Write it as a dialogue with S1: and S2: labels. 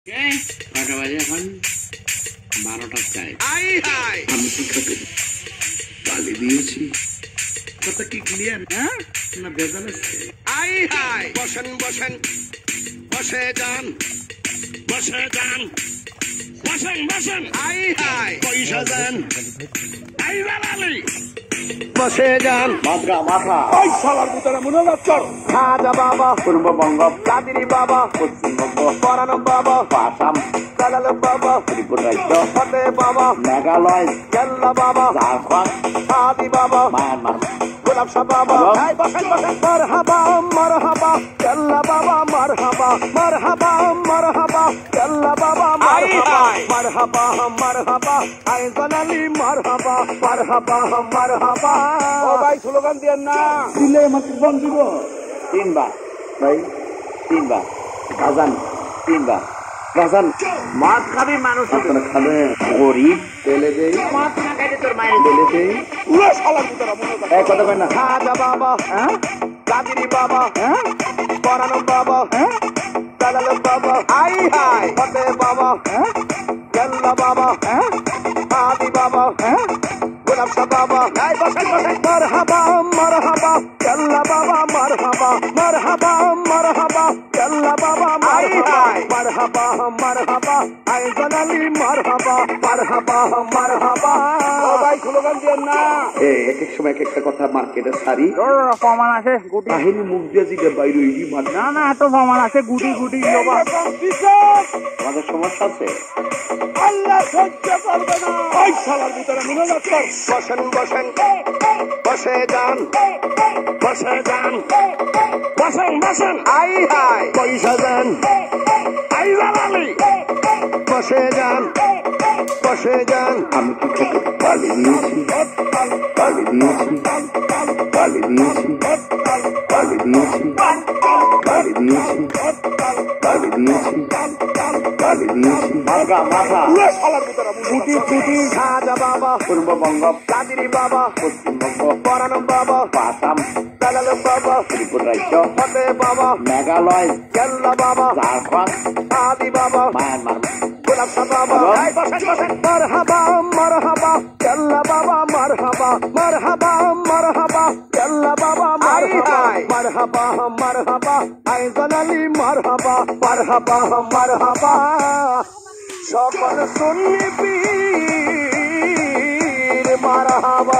S1: কটা বাজে এখন? 12টা চাই। আমি কি খেতে গালি দিয়েছি? কথা কি ক্লিয়ার? হ্যাঁ না ভেজাল আছে?
S2: বসেন বসেন বসে যান বসে যান বসেন বসেন পয়সা দেন বসে যান
S3: মাথা মাথা
S2: ওই শালার ভিতরে মনে লক্ষর
S3: খাজা বাবা পূর্ববঙ্গ
S2: কাদিনী বাবা
S3: পশ্চিমবঙ্গ
S2: পরানো বাবা
S3: আসাম
S2: কালাল বাবা
S3: ত্রিপুর রাজ্য
S2: ফতে বাবা
S3: মেঘালয়
S2: কেল্লা বাবা
S3: ঝাড়খণ্ড
S2: আদি বাবা
S3: মায়ানমার
S2: গোলাপ শাহ বাবা বসেন বসেন মারহাবা মারহাবা কেল্লা বাবা মারহাবা মারহাবা মারহাবা কেল্লা বাবা মারহাবা মারহাবা মারহাবা আইজান আলী মারহাবা মারহাবা মারহাবা ও ভাই স্লোগান দেন না
S3: দিলে মাত্র বন দিব 3 বার ভাই 3 বার গাজান 3 বার গাজান
S1: মদ খাবি মানুষ
S3: আপনারা খাবে গরিব তেলে দেই
S1: মদ না খাইলে তোর মায়ের
S3: তেলে দেই
S2: পুরো শালার ভিতরে মনে
S3: এক কথা কই না
S2: খাজা বাবা
S3: হ্যাঁ
S2: কাদিনী বাবা
S3: হ্যাঁ
S2: পরানো বাবা
S3: হ্যাঁ
S2: কালাল বাবা ফতে বাবা
S3: হ্যাঁ
S2: কেল্লা বাবা
S3: হ্যাঁ
S2: আদি বাবা
S3: হ্যাঁ
S2: গোলাপ শাহ বাবা বসেন বসেন মারহাবা মারহাবা কেল্লা বাবা মারহাবা মারহাবা মারহাবা কেল্লা বাবা মারহাবা মারহাবা মারহাবা আইজান আলী মারহাবা মারহাবা মারহাবা ও ভাই স্লোগান দেন না
S3: এক এক সময় এক একটা কথা মার্কেটে সারি
S1: প্রমাণ আছে গুটি
S3: কাহিনী মুখ দিয়ে জিগে বাইরে হইলি মানে
S1: না না এত প্রমাণ আছে গুটি গুটি বাবা
S3: আমাদের সমস্যা আছে
S2: আল্লাহ সহ্য করবে না ওই শালার ভিতরে মনে লক্ষর বসেন বসেন বসে যান বসে যান বসেন বসেন পয়সা দেন বসে যান বসে যান
S3: আমি কি খেতে গালি দিয়েছি গালি দিয়েছি গালি দিয়েছি গালি দিয়েছি গালি দিয়েছি গালি দিয়েছি গালি দিয়েছি মাথা মাথা
S2: শালার ভিতরে
S3: ফুটি ফুটি
S2: খাজা বাবা
S3: পূর্ববঙ্গ
S2: কাদিনী বাবা
S3: পশ্চিমবঙ্গ
S2: পরানো বাবা
S3: আসাম
S2: কালাল বাবা
S3: ত্রিপুর রাজ্য
S2: ফতে বাবা
S3: মেঘালয়
S2: কেল্লা বাবা
S3: ঝাড়খণ্ড
S2: আদি বাবা
S3: মায়ানমার
S2: গোলাপ শাহ বাবা বসেন বসেন মারহাবা মারহাবা কেল্লা বাবা মারহাবা মারহাবা মারহাবা কেল্লা বাবা মারহাবা মারহাবা মারহাবা আইজান আলী মারহাবা মারহাবা মারহাবা সকল সুন্নি পীর মারহাবা